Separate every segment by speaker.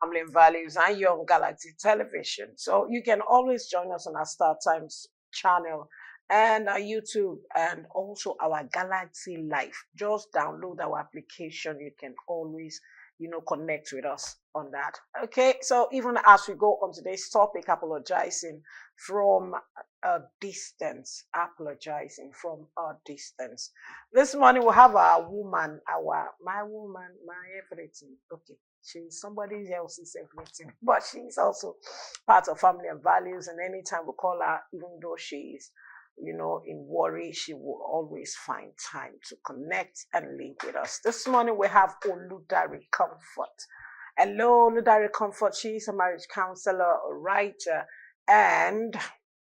Speaker 1: Family and Values and Young Galaxy Television. So you can always join us on our Star Times channel and our YouTube and also our Galaxy Life. Just download our application. You can always, connect with us on that. Okay, so even as we go on today's topic, apologizing from a distance, apologizing from a distance. This morning we have our woman, my woman, my everything. Okay, she's somebody else's everything, but she's also part of Family and Values. And anytime we call her, even though she's in worry, she will always find time to connect and link with us. This morning we have Oludare Comfort. Hello, Oludare Comfort. She's a marriage counselor, a writer, and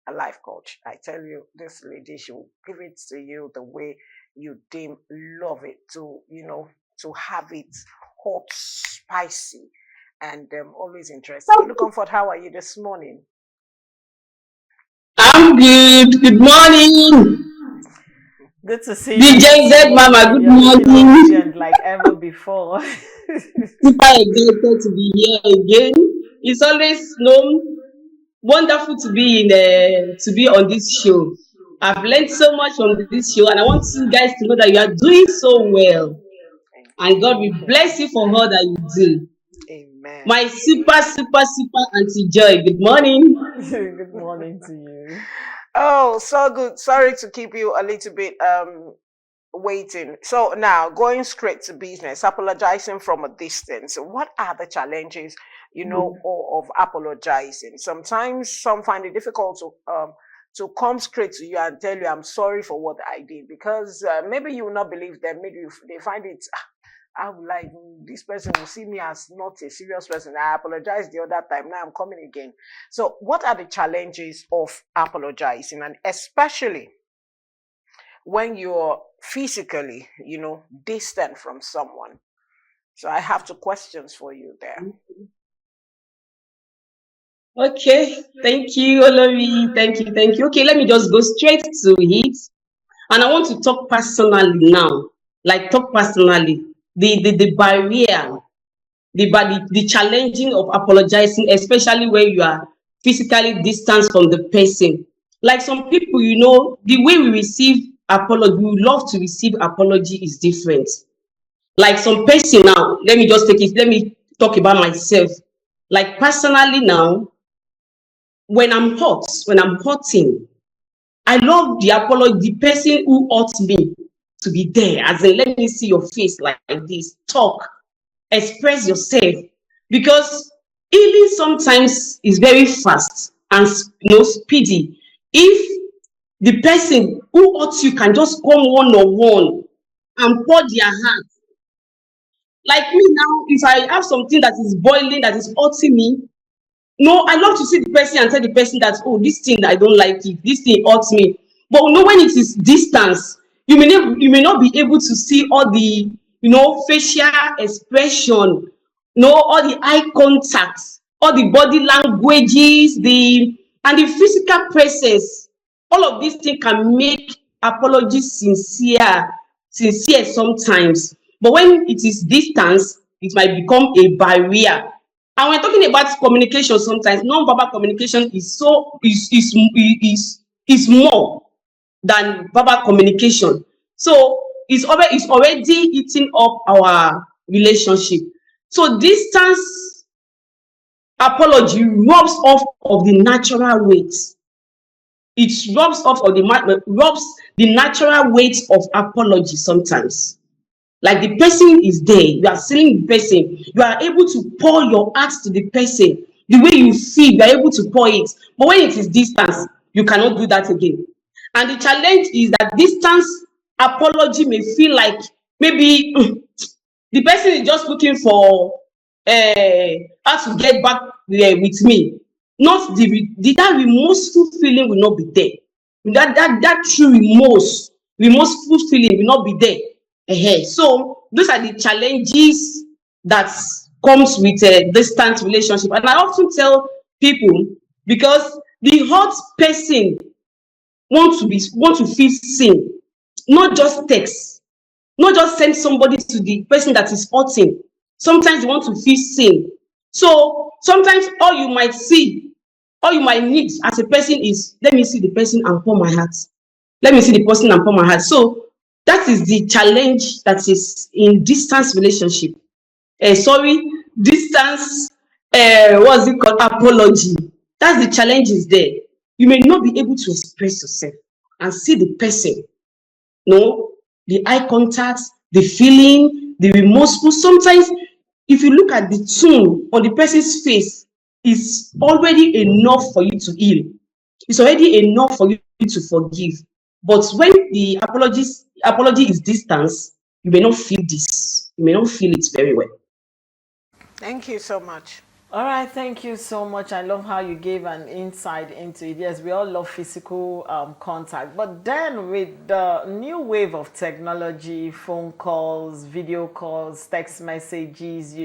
Speaker 1: a life coach. I tell you, this lady, she will give it to you the way you deem love it, to have it hot, spicy, and always interesting. Olu Comfort, how are you this morning?
Speaker 2: I'm good. Good morning.
Speaker 1: Good to see you.
Speaker 2: DJ Mama, good morning.
Speaker 1: Like ever before.
Speaker 2: Super excited to be here again. It's always wonderful to be on this show. I've learned so much from this show, and I want you guys to know that you are doing so well. And God will bless you for all that you do.
Speaker 1: Amen.
Speaker 2: My super Auntie Joy, good morning.
Speaker 1: Good morning to you. Oh, so good. Sorry to keep you a little bit waiting. So now going straight to business, apologizing from a distance. What are the challenges, of apologizing? Sometimes some find it difficult to come straight to you and tell you I'm sorry for what I did, because maybe you will not believe them. Maybe they find it. I would like this person will see me as not a serious person. I apologized the other time. Now I'm coming again. So, what are the challenges of apologizing, and especially when you're physically, distant from someone? So, I have two questions for you there.
Speaker 2: Okay, thank you, Olori. Thank you. Okay, let me just go straight to it. And I want to talk personally now. Talk personally. The barrier, the challenging of apologizing, especially when you are physically distant from the person. Like some people, the way we receive apology, we love to receive apology is different. Like some person now, let me talk about myself. Like personally now, when I'm hurting, I love the apology, the person who hurt me to be there, as in let me see your face like this, talk, express yourself, because healing sometimes is very fast and speedy. If the person who hurts you can just come one-on-one and pour their heart, like me now, if I have something that is boiling, that is hurting me, no, I love to see the person and tell the person that, oh, this thing I don't like it, this thing hurts me. But when it is distance, you may not be able to see all the facial expression, all the eye contacts, all the body languages, and the physical presence. All of these things can make apologies sincere sometimes. But when it is distance, it might become a barrier. And we're talking about communication. Sometimes non-verbal communication is more than verbal communication. So it's already eating up our relationship. So distance apology robs off of the natural weight. It robs the natural weight of apology sometimes. Like the person is there, you are seeing the person, you are able to pour your heart to the person, the way you feel, you are able to pour it. But when it is distance, you cannot do that again. And the challenge is that distance apology may feel like maybe the person is just looking for how to get back with me. Not that remorseful feeling will not be there. That true remorseful feeling will not be there. So those are the challenges that comes with a distant relationship. And I often tell people, because the hurt person want to feel seen, not just text, not just send somebody to the person that is hurting. Sometimes they want to feel seen. So sometimes all you might see, all you might need as a person is, let me see the person and pour my heart. Let me see the person and pour my heart. So that is the challenge that is in distance relationship. Sorry, distance, what's it called? Apology. That's the challenge is there. You may not be able to express yourself and see the person. No, the eye contact, the feeling, the remorseful. Sometimes, if you look at the tone on the person's face, it's already enough for you to heal. It's already enough for you to forgive. But when the apology is distance, you may not feel this. You may not feel it very well.
Speaker 1: Thank you so much.
Speaker 3: All right, thank you so much. I love how you gave an insight into it. Yes, we all love physical contact, but then with the new wave of technology, phone calls, video calls, text messages,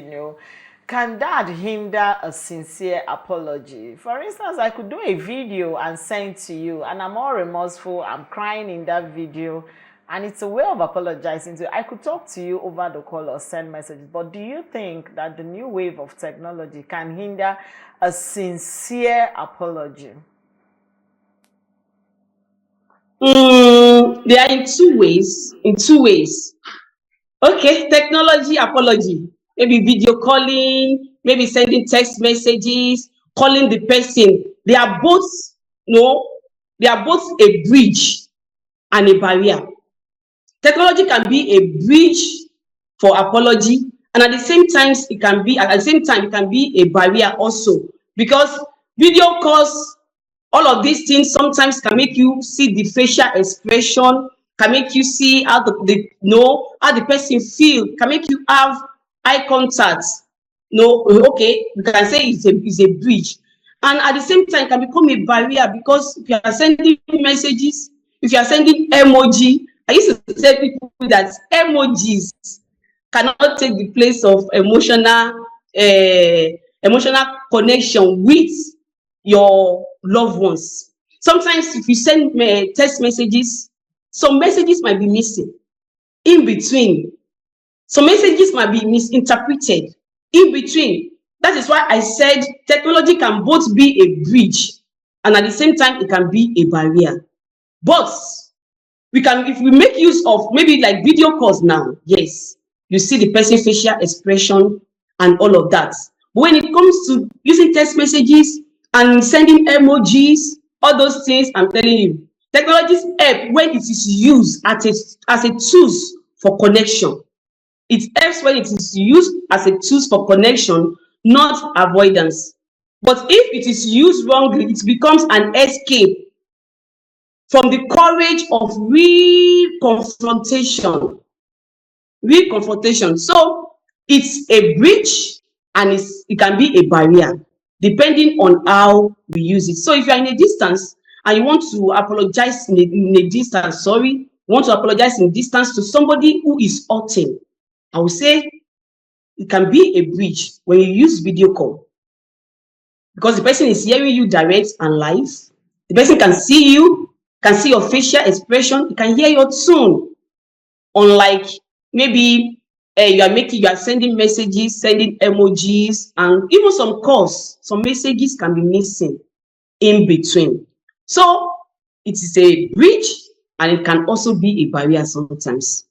Speaker 3: can that hinder a sincere apology? For instance, I could do a video and send to you, and I'm all remorseful, I'm crying in that video, and it's a way of apologizing to you. I could talk to you over the call or send messages, but do you think that the new wave of technology can hinder a sincere apology?
Speaker 2: They are in two ways. In two ways. Okay, technology apology. Maybe video calling, maybe sending text messages, calling the person. They are both, they are both a bridge and a barrier. Technology can be a bridge for apology, and at the same time it can be a barrier also, because video calls, all of these things sometimes can make you see the facial expression, can make you see how the know how the person feel, can make you have eye contact. No, okay, we can say it's a bridge, and at the same time it can become a barrier, because if you are sending messages, if you are sending emoji, I used to tell people that emojis cannot take the place of emotional connection with your loved ones. Sometimes if you send text messages, some messages might be missing in between. Some messages might be misinterpreted in between. That is why I said technology can both be a bridge and at the same time it can be a barrier. But we can, if we make use of maybe like video calls now, yes, you see the person's facial expression and all of that. But when it comes to using text messages and sending emojis, all those things, I'm telling you, technologies help when it is used as a tool for connection. It helps when it is used as a tool for connection, not avoidance. But if it is used wrongly, it becomes an escape from the courage of real confrontation. Real confrontation. So it's a bridge and it can be a barrier depending on how we use it. So if you're in a distance and you want to apologize in a distance, you want to apologize in distance to somebody who is hurting, I would say it can be a bridge when you use video call, because the person is hearing you direct and live. The person can see you, can see your facial expression, you can hear your tone. Unlike maybe you are sending messages, sending emojis, and even some calls, some messages can be missing in between. So it is a bridge and it can also be a barrier sometimes.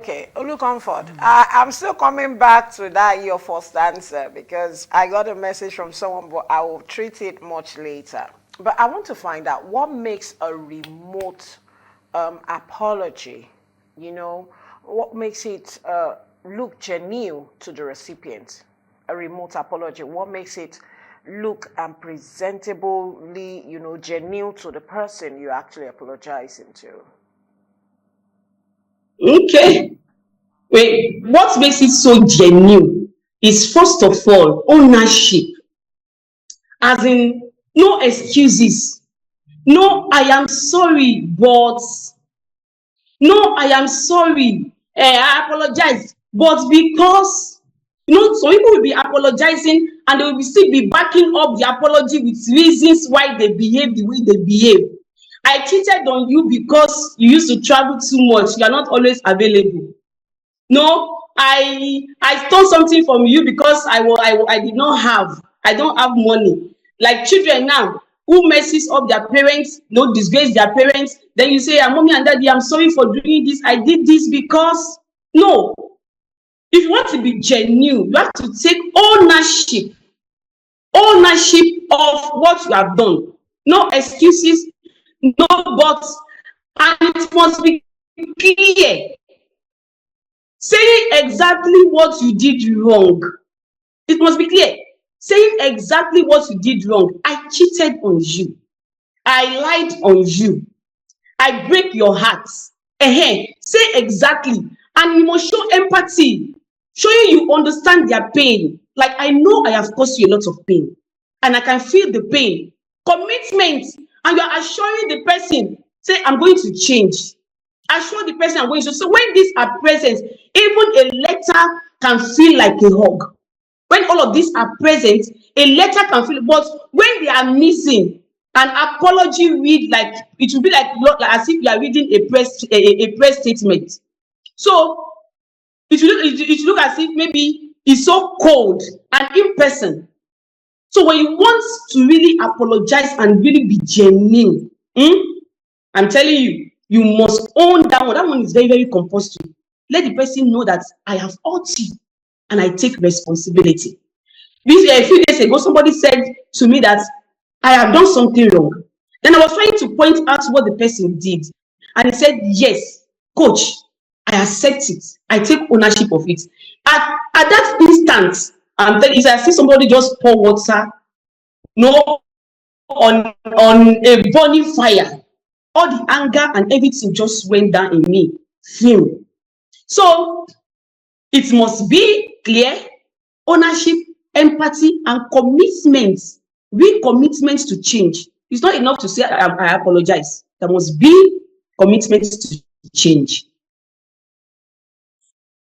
Speaker 1: Okay, Olucomfort, I'm still coming back to that your first answer, because I got a message from someone, but I will treat it much later. But I want to find out what makes a remote apology, what makes it look genuine to the recipient. A remote apology, what makes it look and presentably, genuine to the person you're actually apologizing to.
Speaker 2: Okay. Wait, what makes it so genuine is, first of all, ownership. As in, no excuses. No, I am sorry, but no, I am sorry. I apologize. But because, some people will be apologizing and they will still be backing up the apology with reasons why they behave the way they behave. I cheated on you because you used to travel too much. You are not always available. No, I stole something from you because I did not have, I don't have money. Like children now who messes up their parents, no disgrace their parents, then you say, mommy and daddy, I'm sorry for doing this. I did this because no. If you want to be genuine, you have to take ownership of what you have done. No excuses, no buts, and it must be clear. Saying exactly what you did wrong. It must be clear. Saying exactly what you did wrong. I cheated on you. I lied on you. I break your heart. Say exactly. And you must show empathy, showing you understand their pain. Like, I know I have caused you a lot of pain, and I can feel the pain. Commitment, and you are assuring the person, say, I'm going to change. Assure the person I'm going to. So when these are present, even a letter can feel like a hug. When all of these are present, a letter can feel, but when they are missing, an apology read like, it will be like as if you are reading a press statement. So it will look as if maybe it's so cold and impersonal. So when you want to really apologize and really be genuine, I'm telling you, you must own that one. That one is very, very compulsory. Let the person know that I have hurt you and I take responsibility. A few days ago, somebody said to me that I have done something wrong. Then I was trying to point out what the person did. And he said, yes, coach, I accept it. I take ownership of it. At that instant, I'm telling you, I see somebody just pour water, no, on a burning fire. All the anger and everything just went down in me. So it must be clear, ownership, empathy, and commitment. Real commitment to change. It's not enough to say I apologize. There must be commitment to change.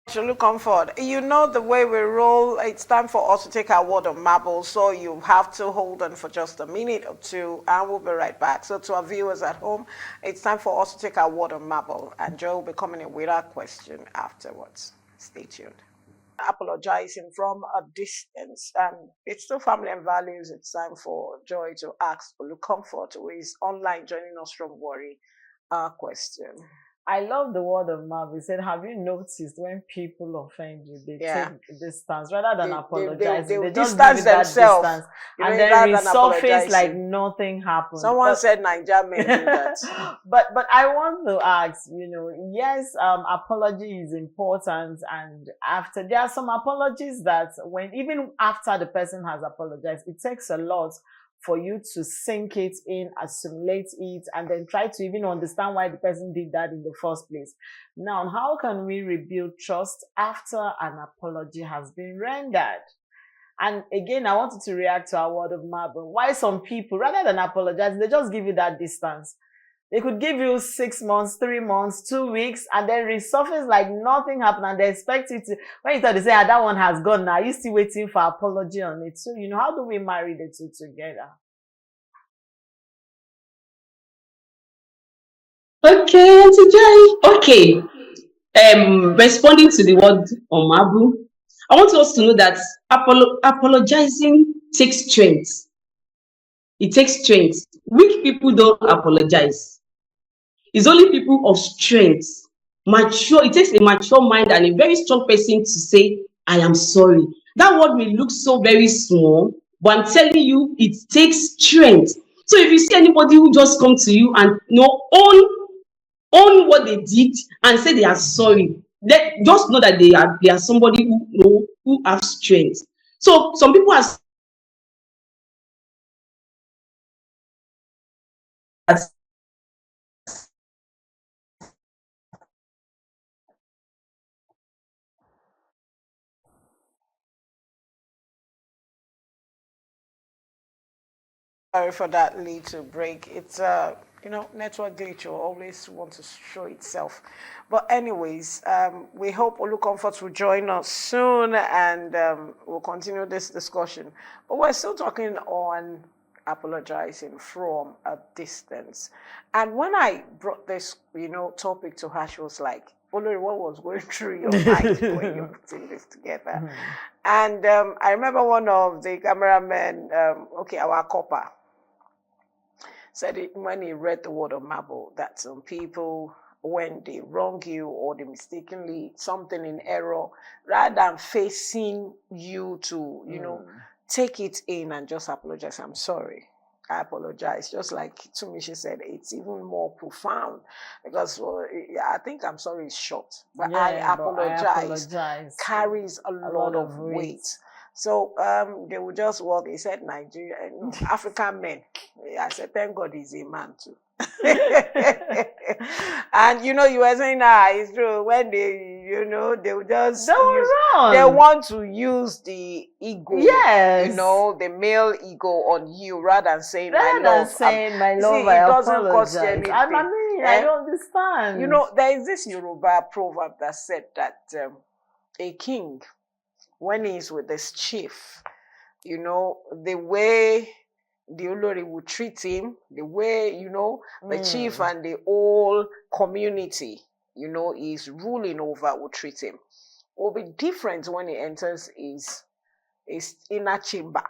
Speaker 1: Actually, Comfort, you know the way we roll, it's time for us to take our word of marble, so you have to hold on for just a minute or two, and we'll be right back. So to our viewers at home, it's time for us to take our word of marble, and Joe will be coming in with our question afterwards. Stay tuned. Apologizing from a distance, and it's still family and values. It's time for Joy to ask Olu Comfort, who is online joining us from Worry, our question.
Speaker 3: I love the word of mouth. He said, have you noticed when people offend you, they
Speaker 1: Yeah.
Speaker 3: take distance rather than apologizing.
Speaker 1: They
Speaker 3: They just
Speaker 1: distance
Speaker 3: give it that
Speaker 1: themselves,
Speaker 3: distance
Speaker 1: you
Speaker 3: and
Speaker 1: know,
Speaker 3: then
Speaker 1: rather than
Speaker 3: resurface like
Speaker 1: apologizing.
Speaker 3: nothing happened.
Speaker 1: Someone
Speaker 3: But
Speaker 1: said Niger men do that.
Speaker 3: but I want to ask, yes, apology is important, and after there are some apologies that when even after the person has apologized, it takes a lot for you to sink it in, assimilate it, and then try to even understand why the person did that in the first place. Now, how can we rebuild trust after an apology has been rendered? And again, I wanted to react to our word of mouth. Why some people, rather than apologize, they just give you that distance. They could give you 6 months, 3 months, 2 weeks, and then resurface like nothing happened, and they expect you to, when you thought they say, that one has gone now, you still waiting for apology on it. So, how do we marry the two together?
Speaker 2: Okay, Auntie Joy. Okay. Responding to the word on Mabu, I want us to know that apologizing takes strength. It takes strength. Weak people don't apologize. It's only people of strength, mature. It takes a mature mind and a very strong person to say, I am sorry. That word may look so very small, but I'm telling you, it takes strength. So if you see anybody who just come to you and own what they did and say they are sorry, just know that they are somebody who have strength. So some people are
Speaker 1: Sorry for that little break. It's network glitch will always want to show itself. But anyways, we hope Olu Comfort will join us soon, and we'll continue this discussion. But we're still talking on apologizing from a distance. And when I brought this, topic to her, she was like, Olori, what was going through your mind when you're putting this together? And I remember one of the cameramen, our copper, said it when he read the word of marble that some people, when they wrong you or they mistakenly something in error, rather than facing you to, take it in and just apologize. I'm sorry. I apologize. Just like Tumishi said, it's even more profound because I think I'm sorry is short, but
Speaker 3: Yeah,
Speaker 1: I
Speaker 3: but I apologize.
Speaker 1: carries a lot of weight. So they would just walk. He said, Nigeria, African men. I said, thank God he's a man too. And you were saying, it's true. When they, they would just they want to use the ego,
Speaker 3: yes,
Speaker 1: the male ego on you rather than saying my love.
Speaker 3: My love,
Speaker 1: see, it doesn't cost you anything.
Speaker 3: I mean, I don't understand.
Speaker 1: There is this Yoruba proverb that said that a king, when he's with his chief, the way the Olori would treat him, the way, the chief and the whole community, is ruling over would treat him, will be different when he enters his inner chamber.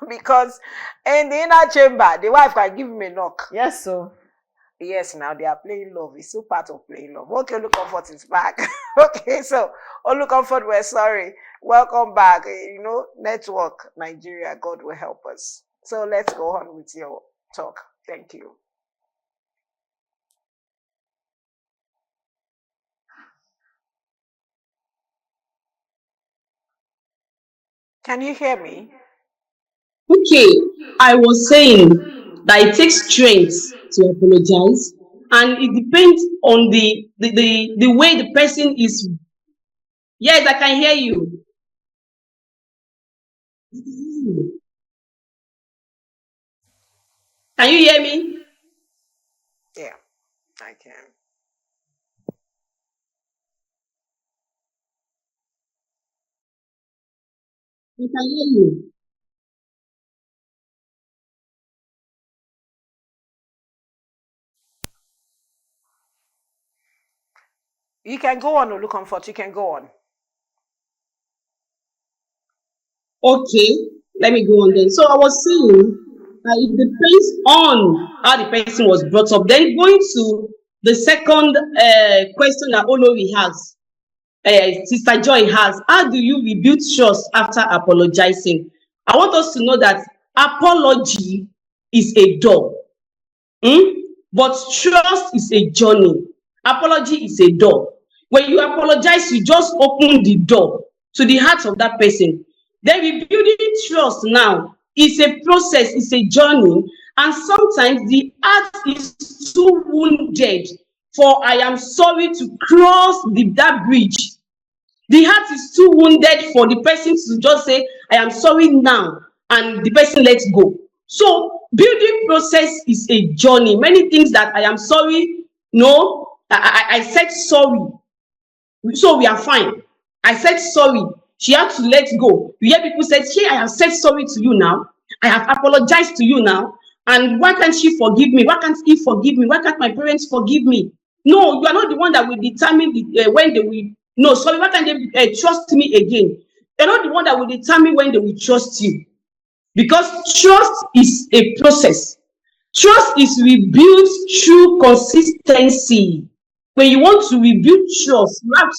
Speaker 1: Because in the inner chamber, the wife can give him a knock.
Speaker 3: Yes, so.
Speaker 1: Yes, now they are playing love. It's still part of playing love. Okay, Olucomfort is back. Okay, so Olucomfort, we're sorry. Welcome back. Network Nigeria, God will help us. So let's go on with your talk. Thank you. Can you hear me?
Speaker 2: Okay, I was saying that it takes strength to apologize, and it depends on the way the person is. Yes, I can hear you. Can you hear me?
Speaker 1: Yeah, I can.
Speaker 2: I can hear you.
Speaker 1: You can go on, Olucomfort. You can go on.
Speaker 2: Okay, let me go on then. So I was saying that it depends on how the person was brought up. Then going to the second question that Olori has, Sister Joy has, how do you rebuild trust after apologizing? I want us to know that apology is a door, but trust is a journey. Apology is a door. When you apologize, you just open the door to the heart of that person. Then rebuilding trust now is a process, it's a journey, and sometimes the heart is too wounded for I am sorry to cross that bridge. The heart is too wounded for the person to just say, I am sorry now, and the person lets go. So building process is a journey. Many things that I am sorry, no, I said sorry. So we are fine. I said sorry. She had to let go. You hear people say, hey, I have said sorry to you now. I have apologized to you now. And why can't she forgive me? Why can't he forgive me? Why can't my parents forgive me? No, you are not the one that will determine when they will. No, sorry, why can't they trust me again? You're not the one that will determine when they will trust you. Because trust is a process. Trust is rebuilt through consistency. When you want to rebuild trust, you have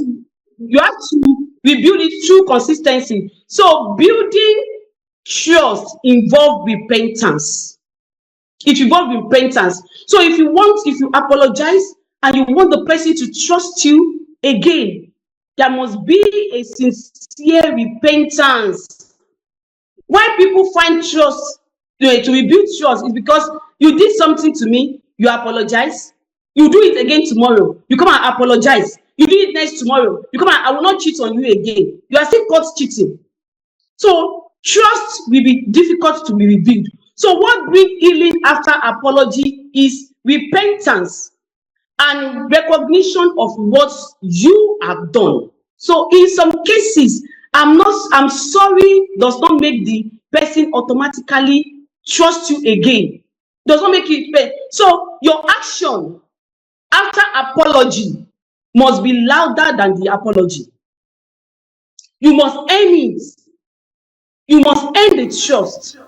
Speaker 2: to rebuild it through consistency. So building trust involves repentance. It involves repentance. So if you apologize and you want the person to trust you again, there must be a sincere repentance. Why people find trust to rebuild trust is because you did something to me, you apologize, you do it again tomorrow, you come and apologize, you do it next tomorrow, you come and I will not cheat on you again. You are still caught cheating. So trust will be difficult to be rebuilt. So what brings healing after apology is repentance and recognition of what you have done. So in some cases, I'm sorry does not make the person automatically trust you again. Does not make it fair. So your action after apology must be louder than the apology. You must earn it. You must earn the trust.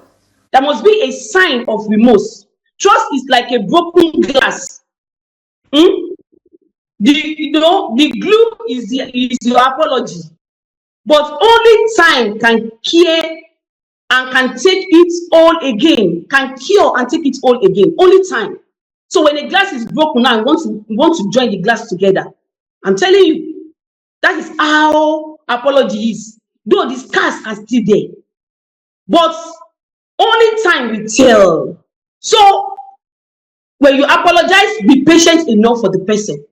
Speaker 2: There must be a sign of remorse. Trust is like a broken glass. The glue is your apology, but only time can cure and can take it all again. Can cure and take it all again. Only time. So when a glass is broken now, you want to join the glass together. I'm telling you, that is how apology is. Though the scars are still there, but only time will tell. So when you apologize, be patient enough for the person,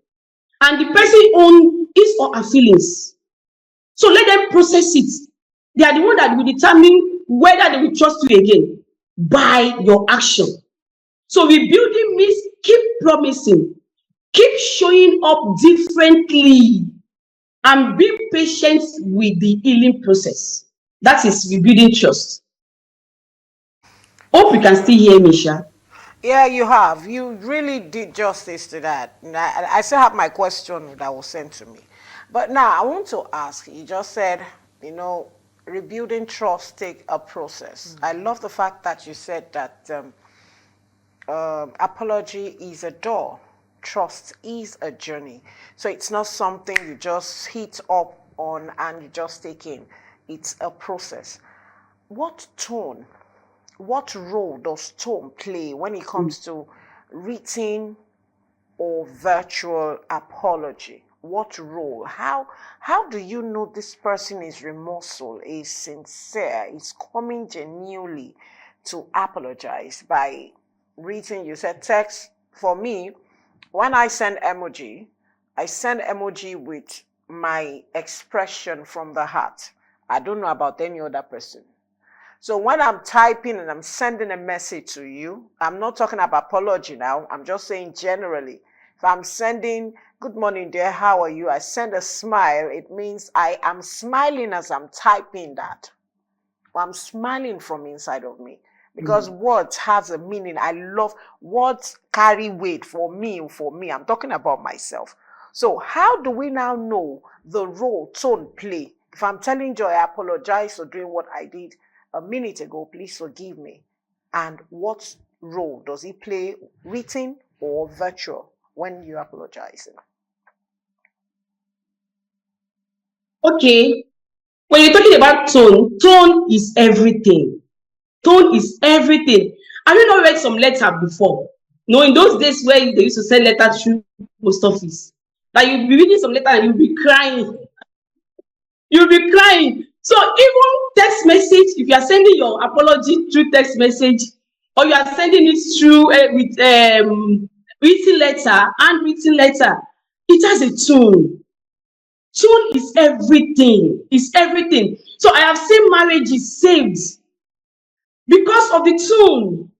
Speaker 2: and the person own his or her feelings. So let them process it. They are the one that will determine whether they will trust you again by your action. So rebuilding means keep promising, keep showing up differently, and be patient with the healing process. That is rebuilding trust. Hope you can still hear me, Sha.
Speaker 1: Yeah, you have. You really did justice to that. I still have my question that was sent to me. But now I want to ask, you just said, rebuilding trust take a process. I love the fact that you said that apology is a door. Trust is a journey. So it's not something you just hit up on and you just take in. It's a process. What role does tone play when it comes to written or virtual apology? What role? How do you know this person is remorseful, is sincere, is coming genuinely to apologize? By written, you said text. For me, when I send emoji with my expression from the heart. I don't know about any other person. So when I'm typing and I'm sending a message to you, I'm not talking about apology now. I'm just saying generally. If I'm sending, good morning dear, how are you? I send a smile. It means I am smiling as I'm typing that. I'm smiling from inside of me. Because words has a meaning. I love words carry weight for me. I'm talking about myself. So how do we now know the role tone play? If I'm telling Joy, I apologize for doing what I did a minute ago, please forgive me. And what role does it play, written or virtual, when you apologize?
Speaker 2: Okay. When you're talking about tone is everything. Tone is everything. Have you not read some letter before? No, in those days where they used to send letter through post office, like you'll be reading some letter and you'll be crying. You'll be crying. So even text message, if you are sending your apology through text message, or you are sending it through with written letter, handwritten letter, it has a tone. Tone is everything. It's everything. So I have seen marriages saved because of the tone,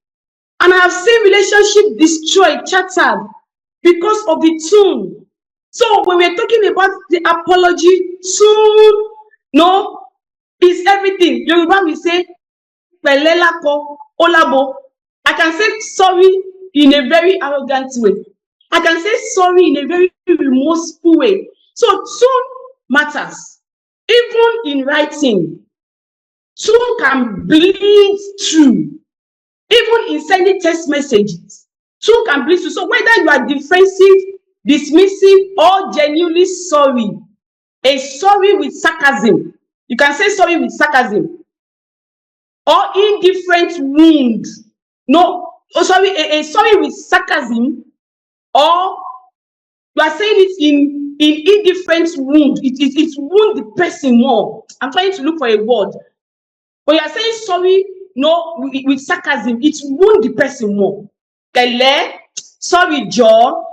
Speaker 2: and I have seen relationship destroyed, shattered because of the tone. So when we're talking about the apology, tone, no, is everything. Yoruba will say, "Pelelako, olabo." I can say sorry in a very arrogant way. I can say sorry in a very remorseful way. So tone matters. Even in writing, tone can bleed through. Even in sending text messages, tone can bleed through. So whether you are defensive, dismissive, or genuinely sorry, a sorry with sarcasm, you can say sorry with sarcasm, or indifferent wound. No, a sorry with sarcasm, or you are saying it in indifferent wound. It wound the person more. I'm trying to look for a word. When you are saying sorry, no, with sarcasm, it wound the person more. Kele, sorry, Joe.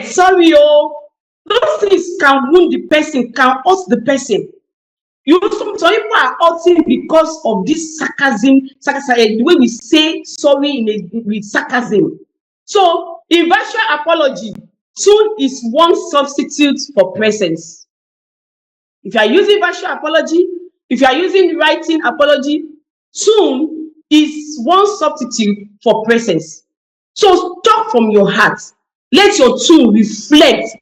Speaker 2: Sorry, oh. Those things can wound the person, can hurt the person. Some people are hurting because of this sarcasm, the way we say sorry with sarcasm. So, in virtual apology, tone is one substitute for presence. If you are using virtual apology, if you are using writing apology, tone is one substitute for presence. So, talk from your heart. Let your tone reflect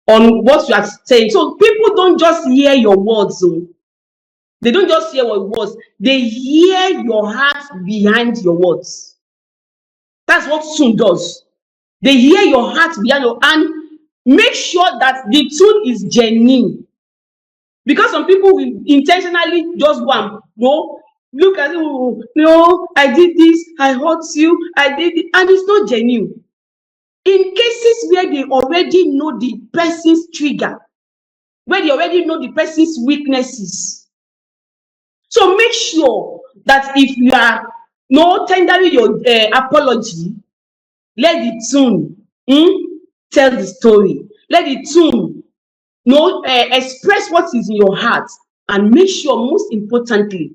Speaker 2: on what you are saying. So people don't just hear your words. They don't just hear your words. They hear your heart behind your words. That's what tune does. They hear your heart behind your, and make sure that the tune is genuine. Because some people will intentionally just go and go, look at you, no, I did this, I hurt you, I did it, and it's not genuine. In cases where they already know the person's trigger, where they already know the person's weaknesses. So make sure that if you are tendering your apology, let the tune tell the story. Let the tune express what is in your heart, and make sure, most importantly,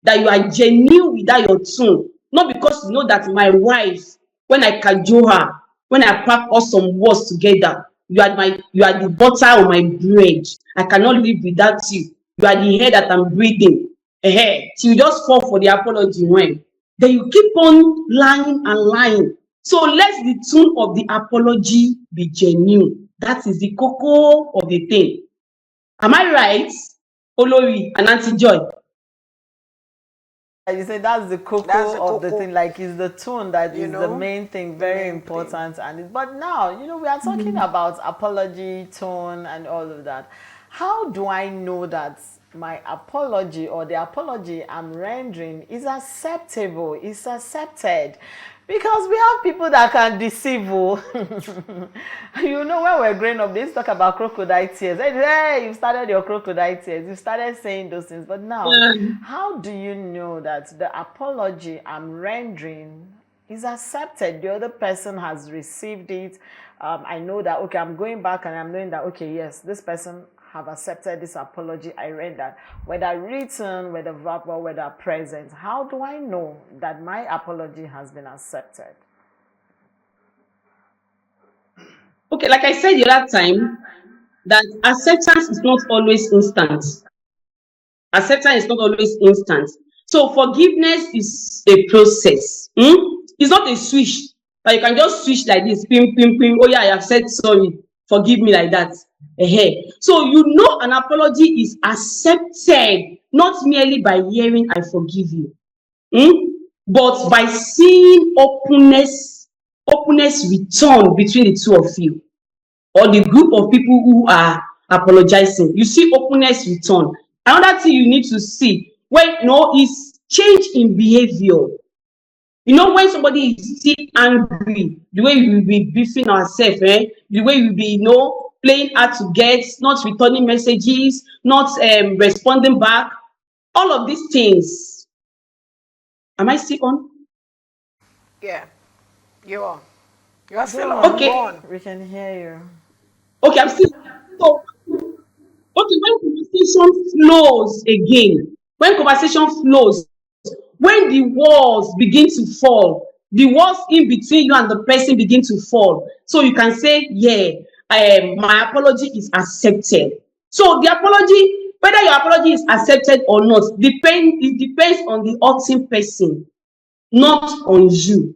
Speaker 2: that you are genuine with that your tune. Not because you know that my wife, when I cajole her, when I pack all some words together, you are the butter on my bread. I cannot live without you. You are the air that I'm breathing. Till you just fall for the apology when. Then you keep on lying and lying. So let the tune of the apology be genuine. That is the cocoa of the thing. Am I right, Olori and Auntie Joy?
Speaker 3: You say that's the cocoa of the thing, like it's the tone that is the main thing, very important. And but now, we are talking about apology, tone, and all of that. How do I know that my apology or the apology I'm rendering is acceptable, is accepted? Because we have people that can deceive. When we're growing up, they used to talk about crocodile tears. Hey, you started your crocodile tears. You started saying those things. But now, how do you know that the apology I'm rendering is accepted? The other person has received it. I know that, okay, I'm going back and I'm knowing that, okay, yes, this person have accepted this apology I rendered, whether written, whether verbal, whether present. How do I know that my apology has been accepted?
Speaker 2: Okay, like I said the other time, that acceptance is not always instant. Acceptance is not always instant. So forgiveness is a process. It's not a switch. Like you can just switch like this, pim, pim, pim. Oh yeah, I have said sorry. Forgive me like that. So an apology is accepted not merely by hearing I forgive you, but by seeing openness return between the two of you, or the group of people who are apologizing. You see openness return. Another thing you need to see is change in behavior. When somebody is still angry, the way we will be beefing ourselves, the way we will be playing hard to get, not returning messages, not responding back, all of these things. Am I still on?
Speaker 1: Yeah, you are. You are still on.
Speaker 2: Okay.
Speaker 3: We can hear you.
Speaker 2: Okay, I'm still. So, okay, when conversation flows again, when the walls begin to fall, the walls in between you and the person begin to fall. So you can say, yeah, my apology is accepted. So the apology, whether your apology is accepted or not, it depends on the hurting person, not on you.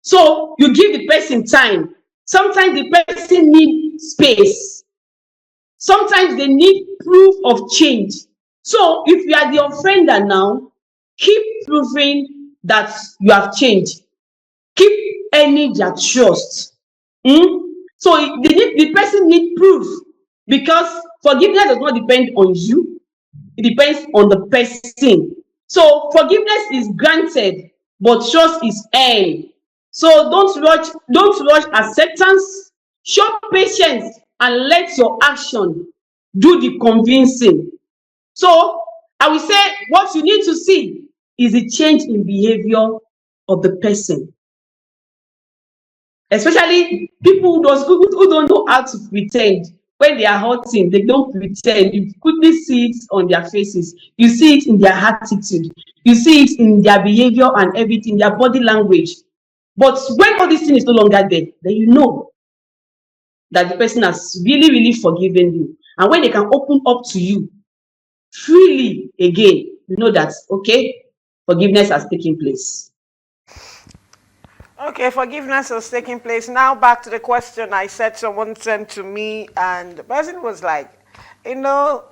Speaker 2: So you give the person time. Sometimes the person needs space. Sometimes they need proof of change. So if you are the offender now, keep proving that you have changed. Keep earning their trust. So the person needs proof, because forgiveness does not depend on you. It depends on the person. So forgiveness is granted, but trust is earned. So don't rush acceptance. Show patience and let your action do the convincing. So I will say what you need to see is a change in behavior of the person. Especially people who don't know how to pretend. When they are hurting, they don't pretend. You quickly see it on their faces. You see it in their attitude. You see it in their behavior and everything, their body language. But when all this thing is no longer there, then you know that the person has really, really forgiven you. And when they can open up to you freely again, you know that, okay, forgiveness has taken place.
Speaker 1: Okay, forgiveness is taking place. Now back to the question I said someone sent to me, and the person was like, you know,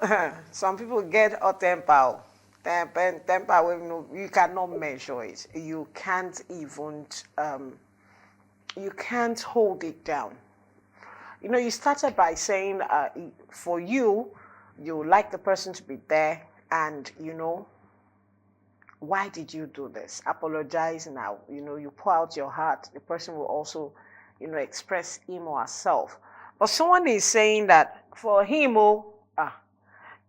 Speaker 1: some people get hot temper. Temper, you cannot measure it. You can't even, you can't hold it down. You know, you started by saying, for you, you like the person to be there, and you know, why did you do this? Apologize now. You know, you pour out your heart. The person will also, you know, express him or herself. But someone is saying that for him,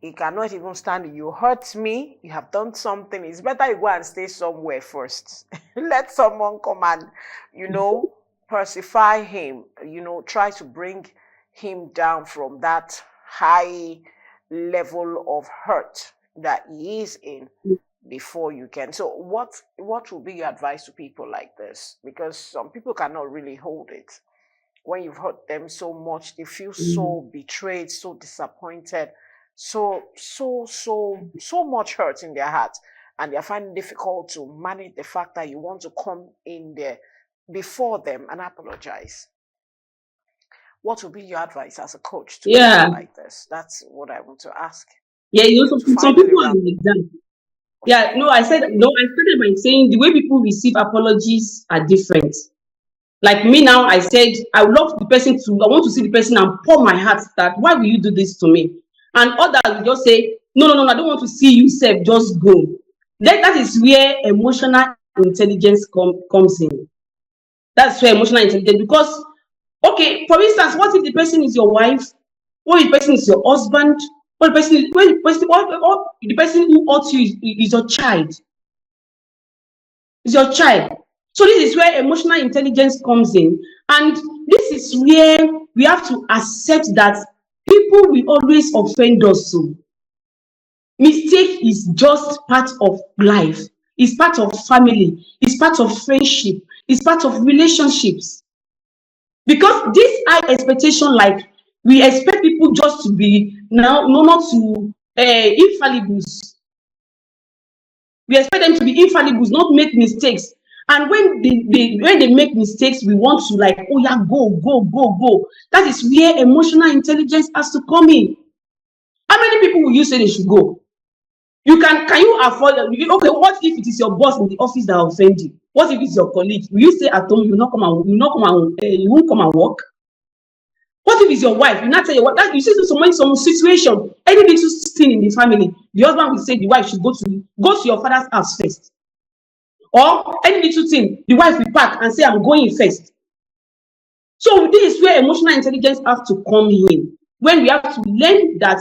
Speaker 1: he cannot even stand it. You hurt me. You have done something. It's better you go and stay somewhere first. Let someone come and, you know, pacify him. You know, try to bring him down from that high level of hurt that he is in before you can. So what will be your advice to people like this? Because some people cannot really hold it. When you've hurt them so much, they feel
Speaker 2: Mm.
Speaker 1: so betrayed, so disappointed, so much hurt in their heart, and they're finding it difficult to manage the fact that you want to come in there before them and apologize. What will be your advice as a coach to
Speaker 2: Yeah,
Speaker 1: people like this? That's what I want to ask
Speaker 2: yeah. You know,
Speaker 1: to
Speaker 2: some
Speaker 1: finally
Speaker 2: people are
Speaker 1: wrap.
Speaker 2: like that. Yeah, no, I said no. I started by saying the way people receive apologies are different. Like me now, I said I would love the person to. I want to see the person and pour my heart. That why will you do this to me? And others will just say, no, no, no, no, I don't want to see you, Self. Just go. That is where emotional intelligence comes in. That's where emotional intelligence, because okay, for instance, what if the person is your wife? What if the person is your husband? What the person who hurts you is your child? Is your child? So this is where emotional intelligence comes in, and this is where we have to accept that people will always offend us. So mistake is just part of life. It's part of family. It's part of friendship. It's part of relationships. Because this high expectation, like we expect people just to be now, no, not to infallibles. We expect them to be infallibles, not make mistakes. And when they make mistakes, we want to like, oh yeah, go, go, go, go. That is where emotional intelligence has to come in. How many people will you say they should go? Can you afford, okay, what if it is your boss in the office that offend you? What if it's your colleague? Will you stay at home, you will not come and you won't come and work? What if it's your wife? You not tell your wife that you see some situation, any little thing in the family, the husband will say the wife should go to your father's house first. Or any little thing, the wife will pack and say, I'm going first. So this is where emotional intelligence has to come in. When we have to learn that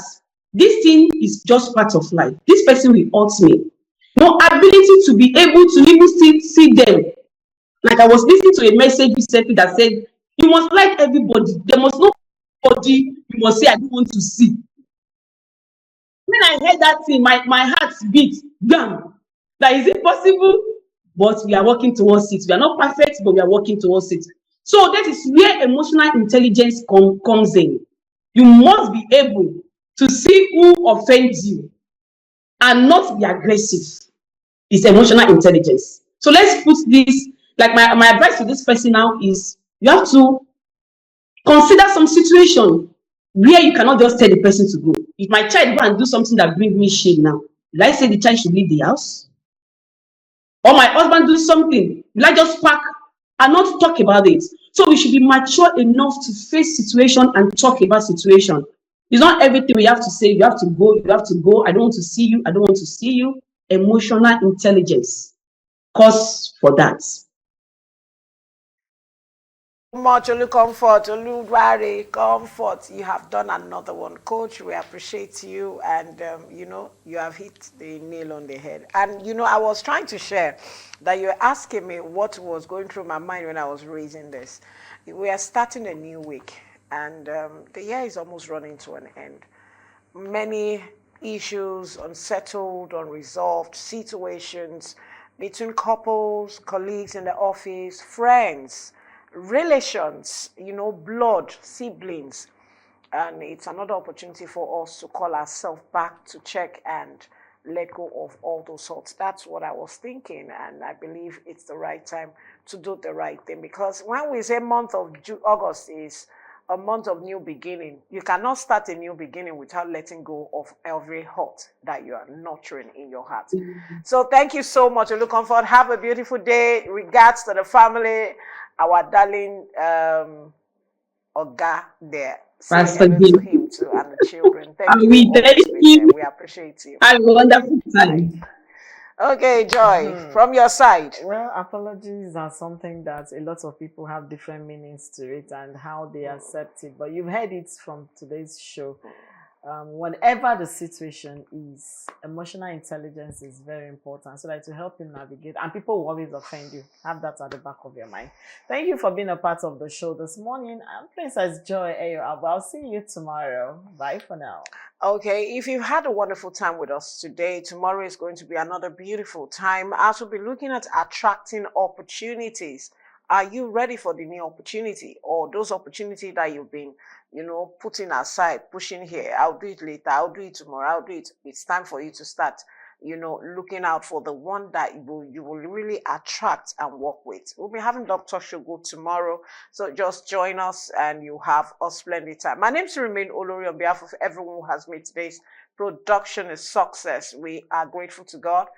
Speaker 2: this thing is just part of life. This person will hurt me. No ability to be able to even see them. Like I was listening to a message recently that said, you must like everybody. There must nobody you must say I don't want to see. When I heard that thing, my heart beat. Bam! That is it possible? But we are working towards it. We are not perfect, but we are working towards it. So that is where emotional intelligence comes in. You must be able to see who offends you and not be aggressive. It's emotional intelligence. So let's put this, like my advice to this person now is you have to consider some situation where you cannot just tell the person to go. If my child go and do something that brings me shame now, will I say the child should leave the house? Or my husband do something, will I just pack and not talk about it? So we should be mature enough to face situation and talk about situation. It's not everything we have to say, you have to go, you have to go, I don't want to see you, I don't want to see you. Emotional intelligence calls for that.
Speaker 1: Much Olu Comfort, Oluware Comfort. You have done another one, Coach. We appreciate you, and you know you have hit the nail on the head. And you know, I was trying to share that you're asking me what was going through my mind when I was raising this. We are starting a new week, and the year is almost running to an end. Many issues, unsettled, unresolved situations between couples, colleagues in the office, friends, relations, you know, blood, siblings. And it's another opportunity for us to call ourselves back to check and let go of all those thoughts. That's what I was thinking, and I believe it's the right time to do the right thing. Because when we say month of August is a month of new beginning, you cannot start a new beginning without letting go of every hurt that you are nurturing in your heart. So thank you so much, Olu Comfort. Have a beautiful day. Regards to the family, our darling Oga there. Say
Speaker 2: Pastor
Speaker 1: hello to
Speaker 2: Jim.
Speaker 1: him too and the children. Thank
Speaker 2: And
Speaker 1: you
Speaker 2: we
Speaker 1: for
Speaker 2: thank
Speaker 1: always being there.
Speaker 2: you.
Speaker 1: We appreciate you.
Speaker 2: Have a wonderful
Speaker 1: Bye.
Speaker 2: time.
Speaker 1: Okay, Joy, from your side.
Speaker 3: Well, apologies are something that a lot of people have different meanings to it and how they accept it. But you've heard it from today's show. Whatever the situation is, emotional intelligence is very important so that to help you navigate. And people will always offend you. Have that at the back of your mind. Thank you for being a part of the show this morning. I'm Princess Joy Ayo. I'll see you tomorrow. Bye for now.
Speaker 1: Okay, if you've had a wonderful time with us today, tomorrow is going to be another beautiful time as we'll be looking at attracting opportunities. Are you ready for the new opportunity or those opportunities that you've been, putting aside, pushing here? I'll do it later. I'll do it tomorrow. I'll do it. It's time for you to start, looking out for the one that you will really attract and work with. We'll be having Dr. Shogo tomorrow. So just join us and you have a splendid time. My name is Remain Olori on behalf of everyone who has made today's production a success. We are grateful to God.